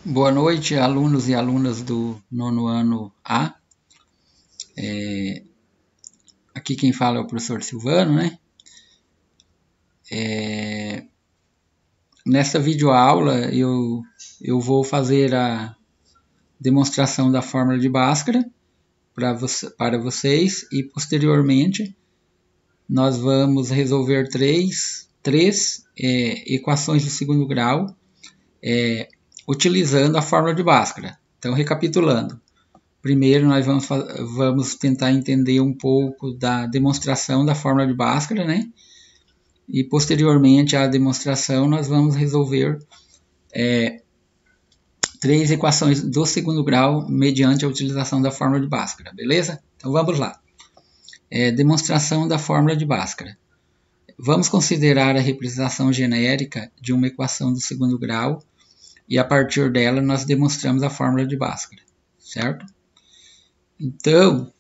Boa noite, alunos e alunas do nono ano A. Aqui quem fala é o professor Silvano, né? Nesta videoaula eu vou fazer a demonstração da fórmula de Bhaskara para vocês e posteriormente nós vamos resolver três equações de segundo grau utilizando a fórmula de Bhaskara. Então, recapitulando. Primeiro, nós vamos tentar entender um pouco da demonstração da fórmula de Bhaskara, né? E, posteriormente à demonstração, nós vamos resolver três equações do segundo grau mediante a utilização da fórmula de Bhaskara, beleza? Então, vamos lá. Demonstração da fórmula de Bhaskara. Vamos considerar a representação genérica de uma equação do segundo grau e, a partir dela, nós demonstramos a fórmula de Bhaskara, certo? Então,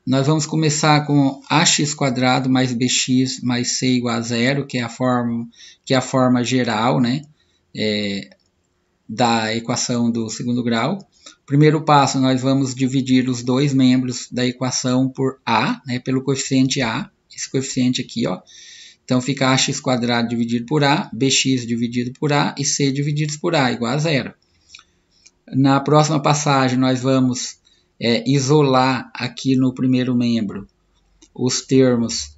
nós vamos começar com ax² mais bx mais c igual a zero, que é a forma geral, né, da equação do segundo grau. Primeiro passo, nós vamos dividir os dois membros da equação por a, né, pelo coeficiente a, esse coeficiente aqui, ó. Então, fica ax² dividido por a, bx dividido por a e c divididos por a, igual a zero. Na próxima passagem, nós vamos isolar aqui no primeiro membro os termos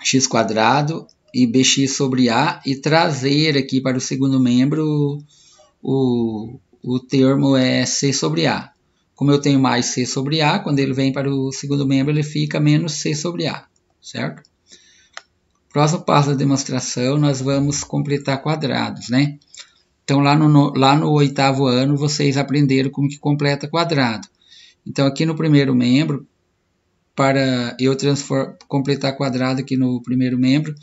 x² e bx sobre a e trazer aqui para o segundo membro o termo c sobre a. Como eu tenho mais c sobre a, quando ele vem para o segundo membro, ele fica menos c sobre a, certo? Próximo passo da demonstração, nós vamos completar quadrados, né? Então, lá no oitavo ano, vocês aprenderam como que completa quadrado. Então, aqui no primeiro membro, para eu completar quadrado aqui no primeiro membro,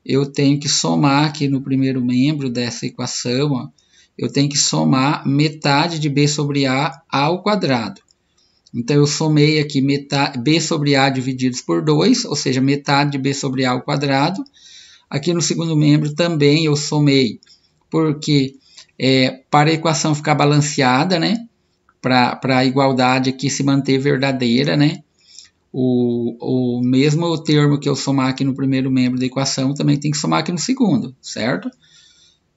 eu tenho que somar aqui no primeiro membro dessa equação, ó, eu tenho que somar metade de b sobre a ao quadrado. Então, eu somei aqui b sobre a divididos por 2, ou seja, metade de b sobre a ao quadrado. Aqui no segundo membro também eu somei, porque para a equação ficar balanceada, né, para a igualdade aqui se manter verdadeira, né, o mesmo termo que eu somar aqui no primeiro membro da equação também tem que somar aqui no segundo, certo?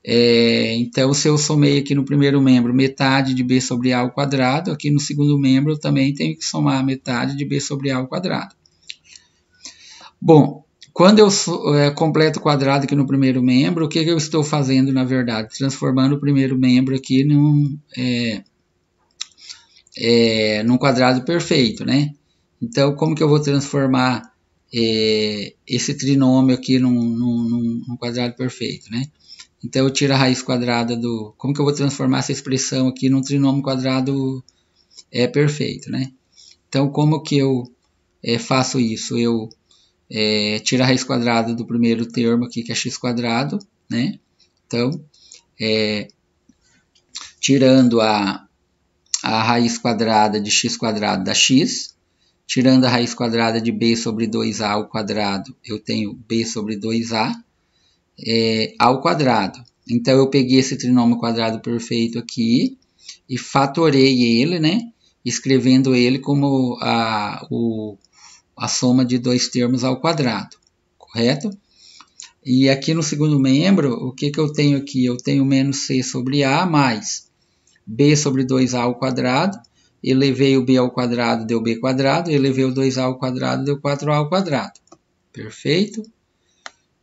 Então, se eu somei aqui no primeiro membro metade de b sobre a ao quadrado, aqui no segundo membro eu também tenho que somar metade de b sobre a ao quadrado. Bom, quando eu completo o quadrado aqui no primeiro membro, o que eu estou fazendo, na verdade? Transformando o primeiro membro aqui num quadrado perfeito, né? Então, como que eu vou transformar esse trinômio aqui num quadrado perfeito, né? Então, eu tiro a raiz quadrada do... Como que eu vou transformar essa expressão aqui num trinômio quadrado perfeito, né? Então, como que eu faço isso? Eu tiro a raiz quadrada do primeiro termo aqui, que é x², né? Então, tirando a raiz quadrada de x² dá x, tirando a raiz quadrada de b sobre 2a ao quadrado, eu tenho b sobre 2a ao quadrado. Então, eu peguei esse trinômio quadrado perfeito aqui e fatorei ele, né? Escrevendo ele como a soma de dois termos ao quadrado, correto? E aqui no segundo membro, o que eu tenho aqui? Eu tenho menos c sobre a mais b sobre 2a ao quadrado, elevei o b ao quadrado, deu b², elevei o 2a ao quadrado, deu 4a ao quadrado. Perfeito?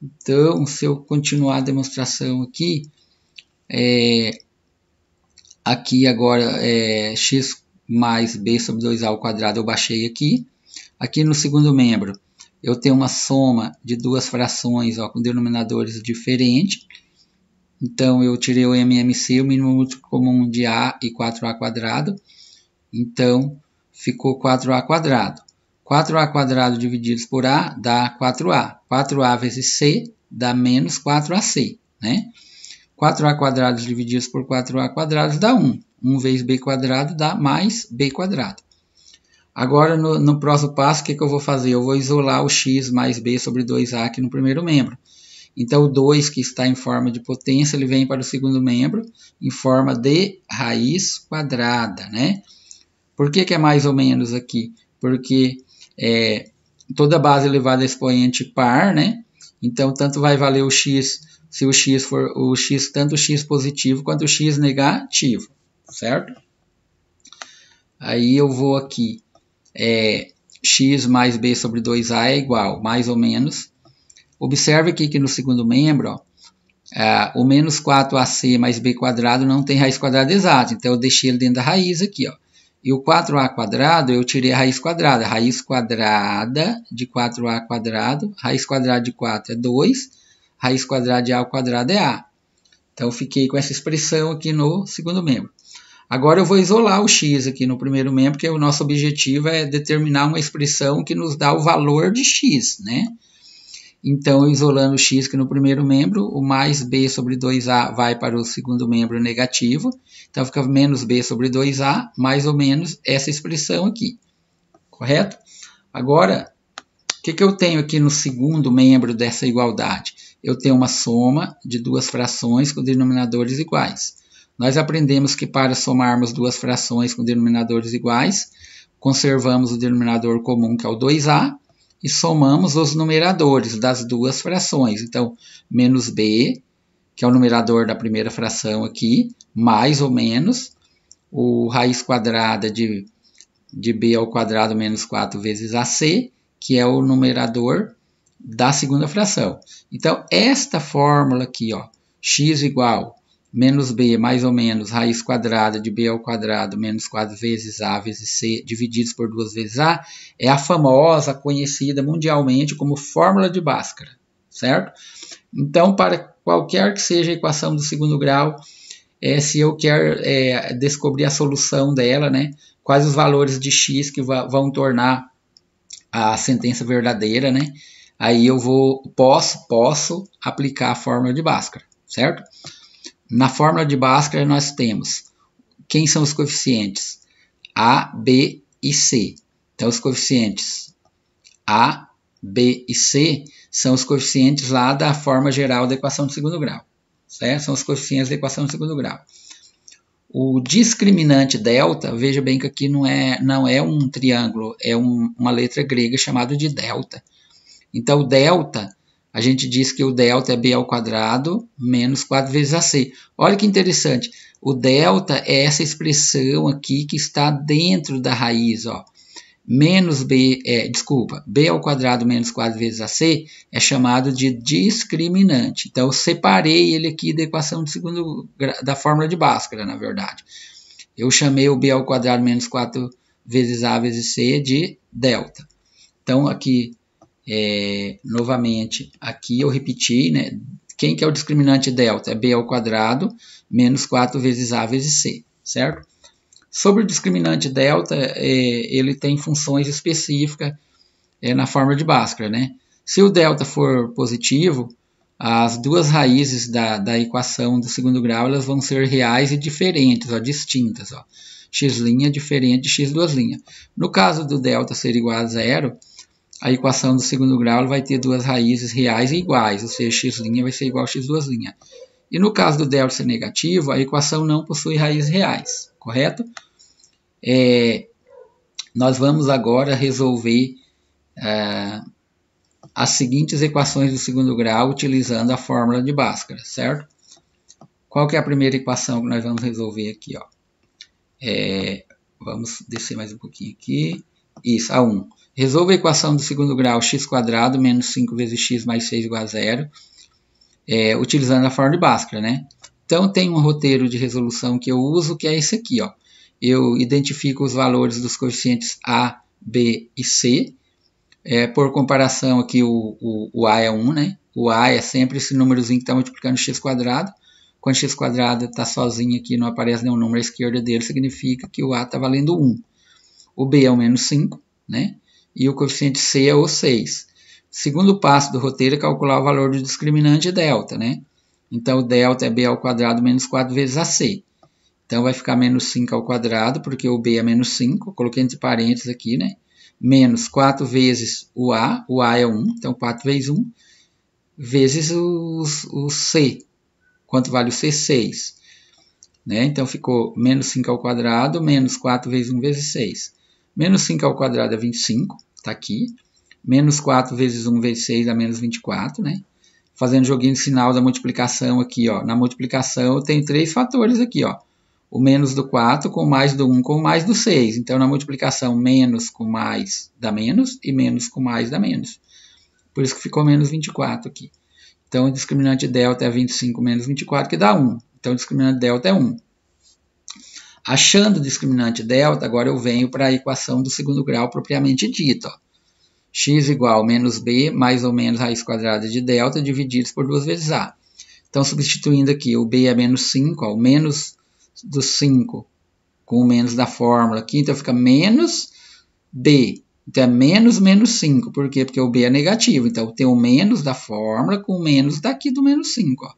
Então, se eu continuar a demonstração aqui, aqui agora x mais b sobre 2a ao quadrado eu baixei aqui. Aqui no segundo membro, eu tenho uma soma de duas frações com denominadores diferentes. Então, eu tirei o MMC, o mínimo múltiplo comum de a e 4a². Então, ficou 4a². 4a² divididos por a dá 4a. 4a vezes c dá menos 4ac, né? 4a² divididos por 4a² dá 1. 1 vezes b² dá mais b². Agora, no próximo passo, o que eu vou fazer? Eu vou isolar o x mais b sobre 2a aqui no primeiro membro. Então, o 2 que está em forma de potência, ele vem para o segundo membro em forma de raiz quadrada, né? Por que é mais ou menos aqui? Porque toda base elevada a expoente par, né? Então, tanto vai valer o x, se o x for o x, tanto o x positivo quanto o x negativo, certo? Aí eu vou aqui, x mais b sobre 2a é igual, mais ou menos. Observe aqui que no segundo membro, ó, o menos 4ac mais b quadrado não tem raiz quadrada exata, então eu deixei ele dentro da raiz aqui, ó. E o 4a quadrado, eu tirei a raiz quadrada. Raiz quadrada de 4a quadrado, raiz quadrada de 4 é 2, raiz quadrada de a ao quadrado é a. Então, eu fiquei com essa expressão aqui no segundo membro. Agora, eu vou isolar o x aqui no primeiro membro, porque o nosso objetivo é determinar uma expressão que nos dá o valor de x, né? Então, isolando o x aqui no primeiro membro, o mais b sobre 2a vai para o segundo membro negativo. Então, fica menos b sobre 2a, mais ou menos essa expressão aqui. Correto? Agora, o que eu tenho aqui no segundo membro dessa igualdade? Eu tenho uma soma de duas frações com denominadores iguais. Nós aprendemos que para somarmos duas frações com denominadores iguais, conservamos o denominador comum, que é o 2a, e somamos os numeradores das duas frações. Então, menos b, que é o numerador da primeira fração aqui, mais ou menos o raiz quadrada de b ao quadrado menos 4 vezes ac, que é o numerador da segunda fração. Então, esta fórmula aqui, ó, x igual menos b mais ou menos raiz quadrada de b ao quadrado menos 4 vezes a vezes c divididos por 2 vezes a, é a famosa, conhecida mundialmente como fórmula de Bhaskara, certo? Então, para qualquer que seja a equação do segundo grau, se eu quero descobrir a solução dela, né, quais os valores de x que vão tornar a sentença verdadeira, né, aí eu posso aplicar a fórmula de Bhaskara, certo? Na fórmula de Bhaskara nós temos quem são os coeficientes A, B e C. Então os coeficientes A, B e C são os coeficientes lá da forma geral da equação do segundo grau. Certo? São os coeficientes da equação do segundo grau. O discriminante delta, veja bem que aqui não é um triângulo, é uma letra grega chamada de delta. Então o delta, a gente diz que o delta é b ao quadrado menos 4 vezes ac. Olha que interessante, o delta é essa expressão aqui que está dentro da raiz, ó. Menos b ao quadrado menos 4 vezes ac é chamado de discriminante. Então, eu separei ele aqui da equação de segundo da fórmula de Bhaskara, na verdade. Eu chamei o b ao quadrado menos 4 vezes a vezes c de delta. Então, aqui, novamente, aqui eu repeti, né? Quem que é o discriminante delta? É b ao quadrado menos 4 vezes a vezes c, certo? Sobre o discriminante delta, ele tem funções específicas na fórmula de Bhaskara, né? Se o delta for positivo, as duas raízes da equação do segundo grau elas vão ser reais e diferentes, ó, distintas. Ó. X' diferente de x2'. No caso do delta ser igual a zero, a equação do segundo grau vai ter duas raízes reais e iguais, ou seja, x' vai ser igual a x2'. E no caso do delta ser negativo, a equação não possui raízes reais, correto? Nós vamos agora resolver as seguintes equações do segundo grau utilizando a fórmula de Bhaskara, certo? Qual que é a primeira equação que nós vamos resolver aqui? Ó? Vamos descer mais um pouquinho aqui. Isso, a 1. Resolva a equação do segundo grau x² menos 5 vezes x mais 6 igual a 0. Utilizando a fórmula de Bhaskara, né? Então, tem um roteiro de resolução que eu uso, que é esse aqui, ó. Eu identifico os valores dos coeficientes A, B e C. Por comparação, aqui o A é 1, né? O A é sempre esse númerozinho que está multiplicando x². Quando x² está sozinho aqui, não aparece nenhum número à esquerda dele, significa que o A está valendo 1. O B é o menos 5, né? E o coeficiente C é o 6. Segundo passo do roteiro é calcular o valor do discriminante delta, né? Então, o delta é b ao quadrado menos 4 vezes ac. Então, vai ficar menos 5 ao quadrado, porque o b é menos 5. Coloquei entre parênteses aqui, né? Menos 4 vezes o A é 1. Então, 4 vezes 1. vezes o C. Quanto vale o C? 6. Né? Então ficou menos 5 ao quadrado, menos 4 vezes 1 vezes 6. Menos 5 ao quadrado é 25, está aqui. Menos 4 vezes 1 vezes 6 dá menos 24, né? Fazendo joguinho de sinal da multiplicação aqui, ó. Na multiplicação eu tenho 3 fatores aqui, ó. O menos do 4 com o mais do 1 com o mais do 6. Então, na multiplicação, menos com mais dá menos e menos com mais dá menos. Por isso que ficou menos 24 aqui. Então, o discriminante delta é 25 menos 24, que dá 1. Então, o discriminante delta é 1. Achando o discriminante delta, agora eu venho para a equação do segundo grau propriamente dita. X igual a menos b mais ou menos raiz quadrada de delta divididos por 2 vezes a. Então, substituindo aqui, o b é menos 5, ó, o menos do 5 com o menos da fórmula aqui, então fica menos b. Então, é menos menos 5. Por quê? Porque o b é negativo. Então, tem o menos da fórmula com o menos daqui do menos 5. Ó.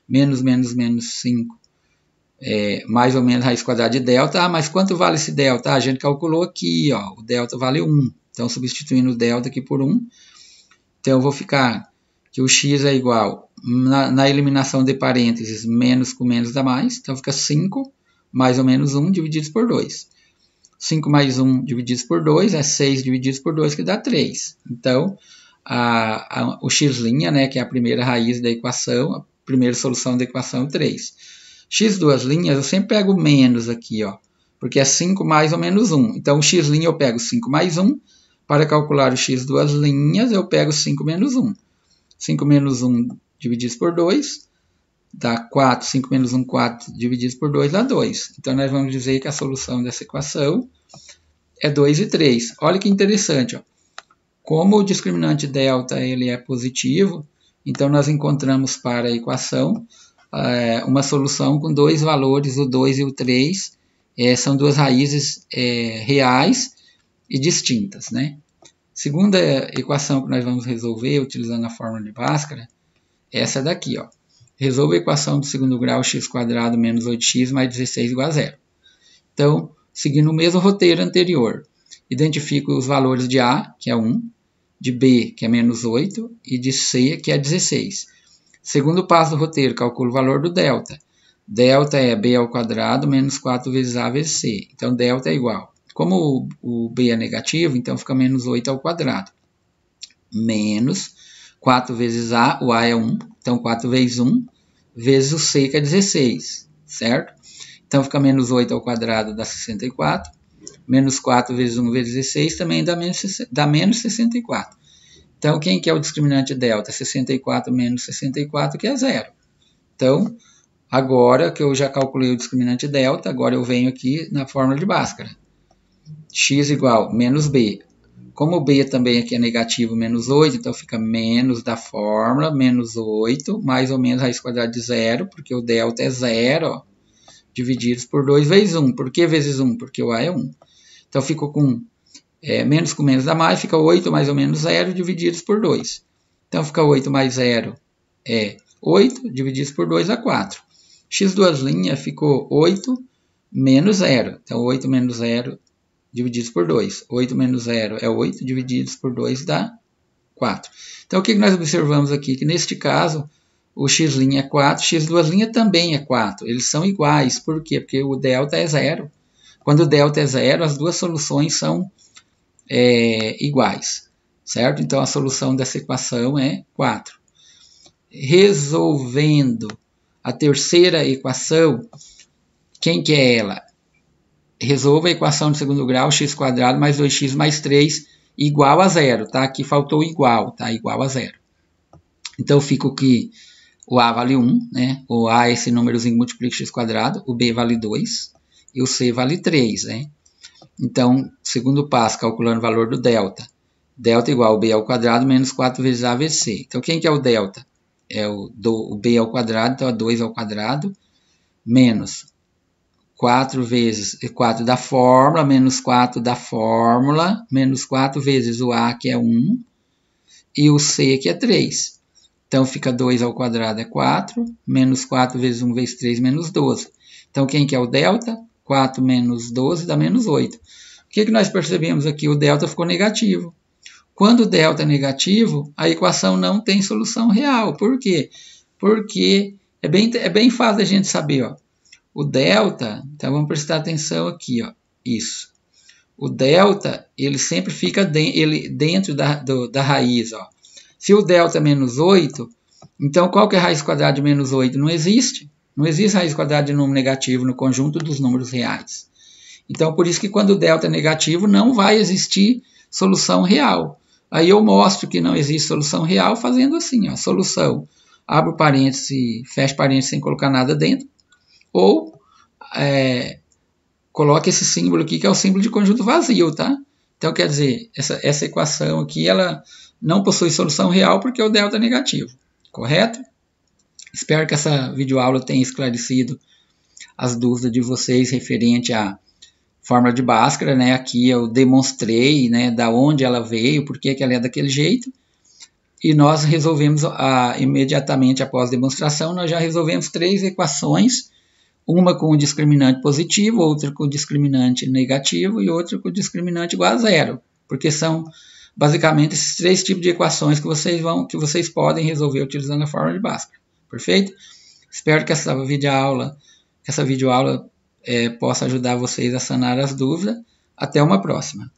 Menos, menos, menos 5. Mais ou menos raiz quadrada de delta. Ah, mas quanto vale esse delta? Ah, a gente calculou aqui. Ó, o delta vale 1. Então, substituindo o delta aqui por 1. Então, eu vou ficar que o x é igual, na eliminação de parênteses, menos com menos dá mais. Então, fica 5 mais ou menos 1 divididos por 2. 5 mais 1 divididos por 2 é 6 divididos por 2, que dá 3. Então, o x', né, que é a primeira raiz da equação, a primeira solução da equação é 3. X duas linhas, eu sempre pego menos aqui, ó, porque é 5 mais ou menos 1. Então, o x' eu pego 5 mais 1. Para calcular o x duas linhas, eu pego 5 menos 1. 5 menos 1 divididos por 2 dá 4. 5 menos 1, 4 divididos por 2 dá 2. Então, nós vamos dizer que a solução dessa equação é 2 e 3. Olha que interessante. Ó. Como o discriminante delta ele é positivo, então nós encontramos para a equação uma solução com dois valores, o 2 e o 3. São duas raízes reais e distintas, né? Segunda equação que nós vamos resolver utilizando a fórmula de Bhaskara é essa daqui, ó. Resolva a equação do segundo grau x² menos 8x mais 16 igual a 0. Então, seguindo o mesmo roteiro anterior, identifico os valores de A, que é 1, de B, que é menos 8, e de C, que é 16. Segundo passo do roteiro, calculo o valor do delta. Delta é b ao quadrado menos 4 vezes A vezes C. Então, delta é igual. Como o b é negativo, então fica menos 8 ao quadrado. Menos 4 vezes A, o A é 1. Então, 4 vezes 1, vezes o C, que é 16. Certo? Então, fica menos 8 ao quadrado dá 64. Menos 4 vezes 1 vezes 16 também dá menos 64. Então, quem que é o discriminante delta? 64 menos 64, que é 0. Então, agora que eu já calculei o discriminante delta, agora eu venho aqui na fórmula de Bhaskara. X igual menos b. Como o b também aqui é negativo, menos 8, então fica menos da fórmula, menos 8, mais ou menos raiz quadrada de 0, porque o delta é 0, ó, divididos por 2 vezes 1. Por que vezes 1? Porque o a é 1. Então, fico com menos com menos dá mais, fica 8 mais ou menos 0 divididos por 2. Então, fica 8 mais 0 é 8, divididos por 2 dá 4. X duas linhas ficou 8 menos 0. Então, 8 menos 0 divididos por 2. 8 menos 0 é 8, divididos por 2 dá 4. Então, o que nós observamos aqui? Que neste caso, o x' é 4, x duas linhas também é 4. Eles são iguais. Por quê? Porque o delta é 0. Quando o delta é 0, as duas soluções são iguais. Certo? Então, a solução dessa equação é 4. Resolvendo a terceira equação, quem que é ela? Resolva a equação de segundo grau, x² mais 2x mais 3 igual a 0. Tá? Aqui faltou igual, tá? Igual a 0. Então, fico que o a vale 1, né? O a é esse númerozinho que multiplica x², o b vale 2 e o c vale 3, né? Então, segundo passo, calculando o valor do delta. Delta igual a b ao quadrado menos 4 vezes a vezes c. Então, quem que é o delta? É o b ao quadrado, então é 2 ao quadrado, menos 4 vezes 4 da fórmula, menos 4 da fórmula, menos 4 vezes o a, que é 1, e o c, que é 3. Então, fica 2 ao quadrado é 4, menos 4 vezes 1 vezes 3, menos 12. Então, quem que é o delta? 4 menos 12 dá menos 8. O que nós percebemos aqui? O delta ficou negativo. Quando o delta é negativo, a equação não tem solução real. Por quê? Porque é bem fácil a gente saber, ó. O delta, então vamos prestar atenção aqui, ó, isso. O delta, ele sempre fica dentro da raiz, ó. Se o delta é menos 8, então qual que é a raiz quadrada de menos 8? Não existe. Não existe raiz quadrada de número negativo no conjunto dos números reais. Então, por isso que quando o delta é negativo, não vai existir solução real. Aí eu mostro que não existe solução real fazendo assim, ó, solução. Abro parênteses, fecho parênteses sem colocar nada dentro. Ou coloque esse símbolo aqui, que é o símbolo de conjunto vazio, tá? Então, quer dizer, essa equação aqui, ela não possui solução real porque o delta é negativo, correto? Espero que essa videoaula tenha esclarecido as dúvidas de vocês referente à fórmula de Bhaskara, né? Aqui eu demonstrei, né, da onde ela veio, por que ela é daquele jeito, e nós resolvemos, imediatamente após a demonstração, nós já resolvemos 3 equações, uma com o discriminante positivo, outra com o discriminante negativo e outra com o discriminante igual a zero, porque são basicamente esses 3 tipos de equações que vocês podem resolver utilizando a fórmula de Bhaskara. Perfeito? Espero que essa videoaula possa ajudar vocês a sanar as dúvidas. Até uma próxima.